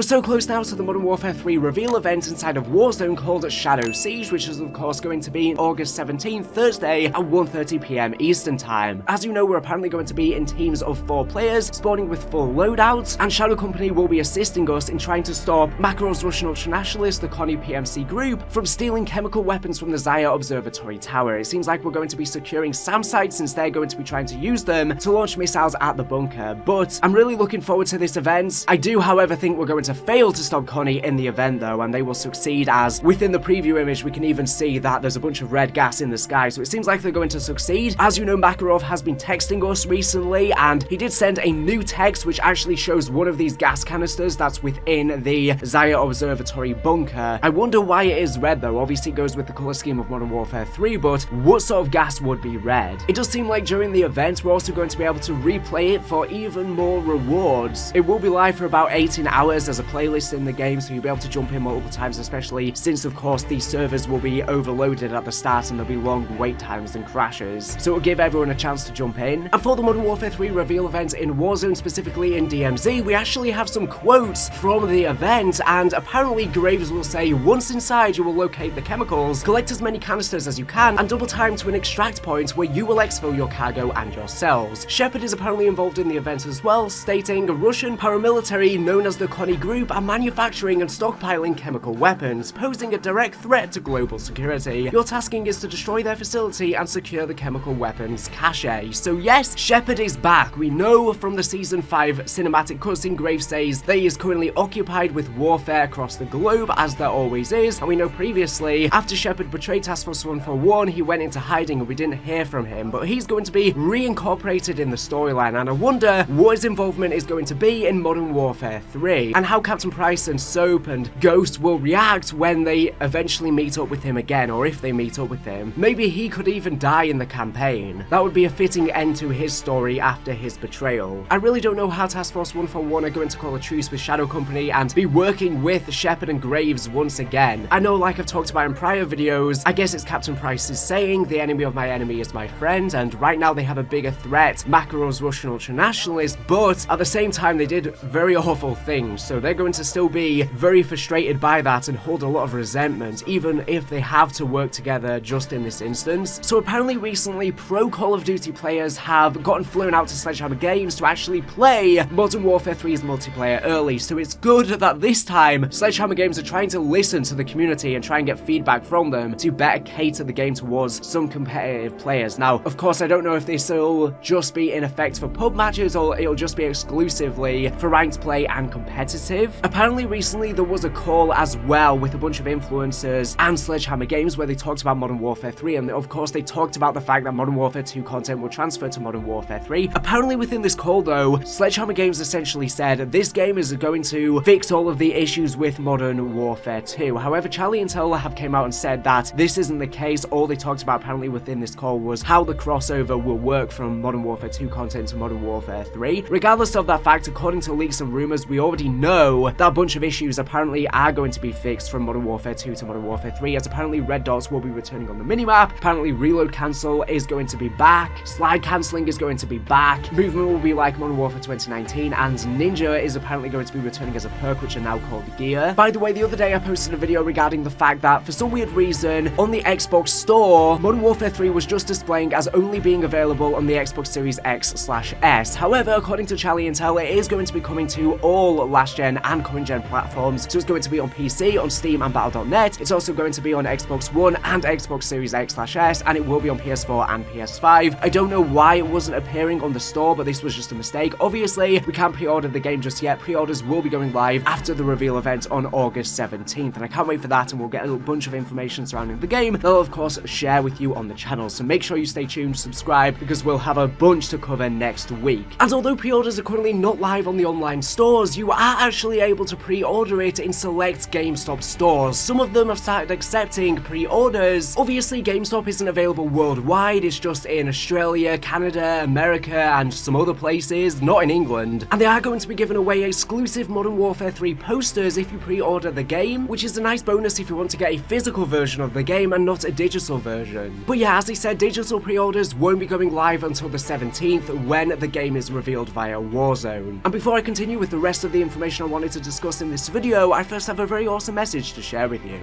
We're so close now to the Modern Warfare 3 reveal event inside of Warzone called Shadow Siege, which is of course going to be August 17th, Thursday at 1:30 PM Eastern Time. As you know, we're apparently going to be in teams of 4 players, spawning with full loadouts, and Shadow Company will be assisting us in trying to stop Makarov's Russian ultranationalists, the Connie PMC group, from stealing chemical weapons from the Zaya Observatory Tower. It seems like we're going to be securing SAM sites since they're going to be trying to use them to launch missiles at the bunker. But I'm really looking forward to this event. I do, however, think we're going to fail to stop Connie in the event though, and they will succeed, as within the preview image we can even see that there's a bunch of red gas in the sky, so it seems like they're going to succeed. As you know, Makarov has been texting us recently, and he did send a new text which actually shows one of these gas canisters that's within the Zaya Observatory bunker. I wonder why it is red though. Obviously it goes with the color scheme of Modern Warfare 3, but what sort of gas would be red? It does seem like during the event we're also going to be able to replay it for even more rewards. It will be live for about 18 hours as a playlist in the game, so you'll be able to jump in multiple times, especially since of course these servers will be overloaded at the start and there'll be long wait times and crashes, so it'll give everyone a chance to jump in. And for the Modern Warfare 3 reveal event in Warzone, specifically in DMZ, we actually have some quotes from the event, and apparently Graves will say, once inside you will locate the chemicals, collect as many canisters as you can, and double time to an extract point where you will exfil your cargo and yourselves. Shepard is apparently involved in the event as well, stating Russian paramilitary known as the Connie Group are manufacturing and stockpiling chemical weapons, posing a direct threat to global security. Your tasking is to destroy their facility and secure the chemical weapons cache. So yes, Shepard is back. We know from the Season 5 cinematic cutscene Graves says that he is currently occupied with warfare across the globe, as there always is, and we know previously, after Shepard betrayed Task Force 141, he went into hiding and we didn't hear from him, but he's going to be reincorporated in the storyline, and I wonder what his involvement is going to be in Modern Warfare 3, and how Captain Price and Soap and Ghost will react when they eventually meet up with him again, or if they meet up with him. Maybe he could even die in the campaign. That would be a fitting end to his story after his betrayal. I really don't know how Task Force 141 are going to call a truce with Shadow Company and be working with Shepard and Graves once again. I know, like I've talked about in prior videos, I guess it's Captain Price's saying, the enemy of my enemy is my friend, and right now they have a bigger threat, Makarov's Russian ultranationalists, but at the same time they did very awful things, so they're going to still be very frustrated by that and hold a lot of resentment, even if they have to work together just in this instance. So apparently recently, pro Call of Duty players have gotten flown out to Sledgehammer Games to actually play Modern Warfare 3's multiplayer early, so it's good that this time Sledgehammer Games are trying to listen to the community and try and get feedback from them to better cater the game towards some competitive players. Now, of course, I don't know if this will just be in effect for pub matches or it'll just be exclusively for ranked play and competitive. Apparently recently there was a call as well with a bunch of influencers and Sledgehammer Games where they talked about Modern Warfare 3, and of course they talked about the fact that Modern Warfare 2 content will transfer to Modern Warfare 3. Apparently within this call though, Sledgehammer Games essentially said this game is going to fix all of the issues with Modern Warfare 2. However, Charlie and Taylor have came out and said that this isn't the case. All they talked about apparently within this call was how the crossover will work from Modern Warfare 2 content to Modern Warfare 3. Regardless of that fact, according to leaks and rumors, we already know that a bunch of issues apparently are going to be fixed from Modern Warfare 2 to Modern Warfare 3, as apparently red dots will be returning on the minimap, apparently reload cancel is going to be back, slide cancelling is going to be back, movement will be like Modern Warfare 2019, and Ninja is apparently going to be returning as a perk, which are now called gear. By the way, the other day I posted a video regarding the fact that for some weird reason on the Xbox store, Modern Warfare 3 was just displaying as only being available on the Xbox Series X/S. However, according to Charlie Intel, it is going to be coming to all last gen and current gen platforms, so it's going to be on PC, on Steam and Battle.net. It's also going to be on Xbox One and Xbox Series X/S, and it will be on PS4 and PS5. I don't know why it wasn't appearing on the store, but this was just a mistake. Obviously, we can't pre-order the game just yet. Pre-orders will be going live after the reveal event on August 17th, and I can't wait for that, and we'll get a bunch of information surrounding the game that I'll of course share with you on the channel, so make sure you stay tuned, subscribe, because we'll have a bunch to cover next week. And although pre-orders are currently not live on the online stores, you are actually able to pre-order it in select GameStop stores. Some of them have started accepting pre-orders. Obviously, GameStop isn't available worldwide, it's just in Australia, Canada, America, and some other places, not in England. And they are going to be giving away exclusive Modern Warfare 3 posters if you pre-order the game, which is a nice bonus if you want to get a physical version of the game and not a digital version. But yeah, as I said, digital pre-orders won't be going live until the 17th when the game is revealed via Warzone. And before I continue with the rest of the information on wanted to discuss in this video, I first have a very awesome message to share with you.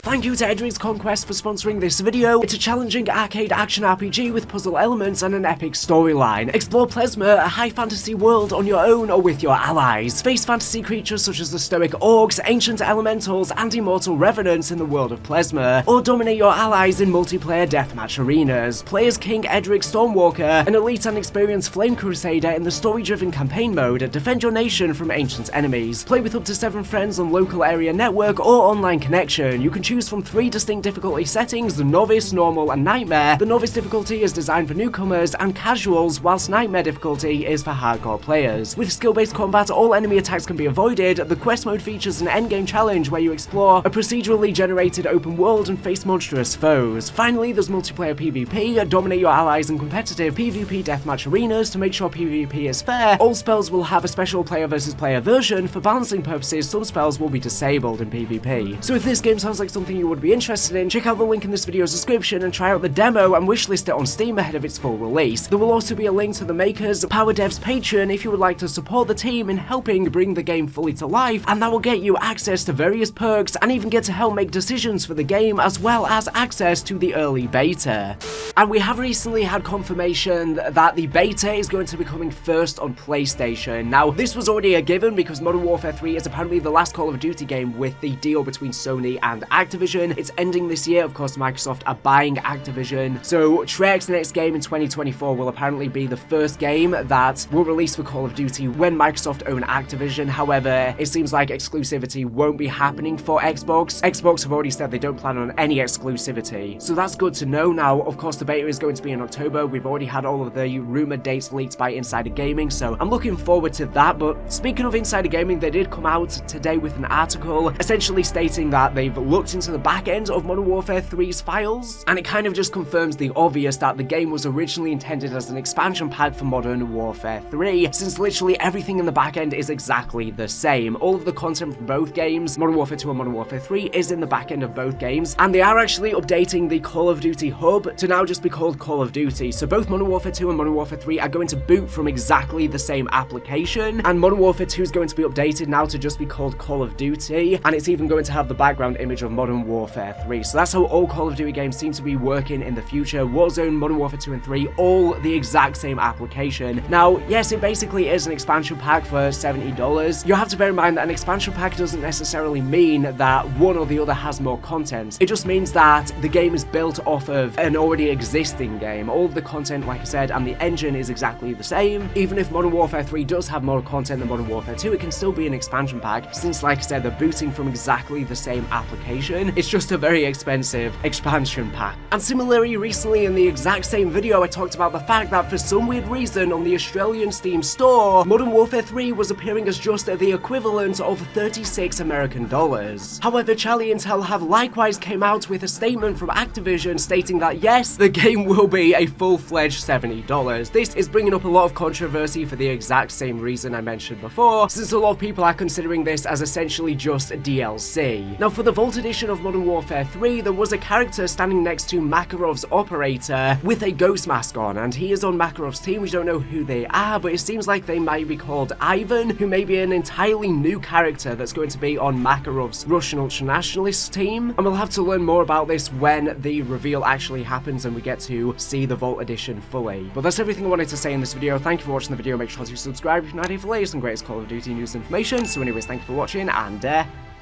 Thank you to Edrick's Conquest for sponsoring this video. It's a challenging arcade action RPG with puzzle elements and an epic storyline. Explore Plesma, a high fantasy world on your own or with your allies. Face fantasy creatures such as the stoic orcs, ancient elementals, and immortal revenants in the world of Plesma, or dominate your allies in multiplayer deathmatch arenas. Play as King Edrick Stormwalker, an elite and experienced flame crusader in the story-driven campaign mode. Defend your nation from ancient enemies. Play with up to 7 friends on local area network or online connection. You can choose from 3 distinct difficulty settings: the Novice, Normal, and Nightmare. The Novice difficulty is designed for newcomers and casuals, whilst Nightmare difficulty is for hardcore players. With skill-based combat, all enemy attacks can be avoided. The quest mode features an endgame challenge where you explore a procedurally generated open world and face monstrous foes. Finally, there's multiplayer PvP. Dominate your allies in competitive PvP deathmatch arenas to make sure PvP is fair. All spells will have a special player versus player version. For balancing purposes, some spells will be disabled in PvP. So if this game sounds like something you would be interested in, check out the link in this video's description and try out the demo and wishlist it on Steam ahead of its full release. There will also be a link to the makers' Power Devs Patreon if you would like to support the team in helping bring the game fully to life, and that will get you access to various perks and even get to help make decisions for the game, as well as access to the early beta. And we have recently had confirmation that the beta is going to be coming first on PlayStation. Now, this was already a given because Modern Warfare 3 is apparently the last Call of Duty game with the deal between Sony and Activision. It's ending this year. Of course, Microsoft are buying Activision. So Treyarch's next game in 2024 will apparently be the first game that will release for Call of Duty when Microsoft own Activision. However, it seems like exclusivity won't be happening for Xbox. Xbox have already said they don't plan on any exclusivity. So that's good to know. Now, of course, the beta is going to be in October. We've already had all of the rumored dates leaked by Insider Gaming, so I'm looking forward to that. But speaking of Insider Gaming, they did come out today with an article essentially stating that they've looked into the back end of Modern Warfare 3's files, and it kind of just confirms the obvious that the game was originally intended as an expansion pack for Modern Warfare 3, since literally everything in the back end is exactly the same. All of the content from both games, Modern Warfare 2 and Modern Warfare 3, is in the back end of both games, and they are actually updating the Call of Duty hub to now just be called Call of Duty. So both Modern Warfare 2 and Modern Warfare 3 are going to boot from exactly the same application, and Modern Warfare 2 is going to be updated now to just be called Call of Duty, and it's even going to have the background image of Modern Warfare 3. So that's how all Call of Duty games seem to be working in the future. Warzone, Modern Warfare 2 and 3, all the exact same application. Now, yes, it basically is an expansion pack for $70. You have to bear in mind that an expansion pack doesn't necessarily mean that one or the other has more content. It just means that the game is built off of an already existing game. All of the content, like I said, and the engine is exactly the same. Even if Modern Warfare 3 does have more content than Modern Warfare 2, it can still be an expansion pack, since, like I said, they're booting from exactly the same application. It's just a very expensive expansion pack. And similarly, recently in the exact same video, I talked about the fact that for some weird reason on the Australian Steam store, Modern Warfare 3 was appearing as just the equivalent of $36 American. However, Charlie Intel have likewise came out with a statement from Activision stating that yes, the game will be a full-fledged $70. This is bringing up a lot of controversy for the exact same reason I mentioned before, since a lot of people are considering this as essentially just a DLC. Now, for the Vault edition of Modern Warfare 3, there was a character standing next to Makarov's operator with a ghost mask on, and he is on Makarov's team. We don't know who they are, but it seems like they might be called Ivan, who may be an entirely new character that's going to be on Makarov's Russian ultranationalist team, and we'll have to learn more about this when the reveal actually happens and we get to see the Vault edition fully. But that's everything I wanted to say in this video. Thank you for watching the video. Make sure to subscribe if you're not here for latest and greatest Call of Duty news and information. So anyways, thank you for watching, and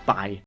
bye.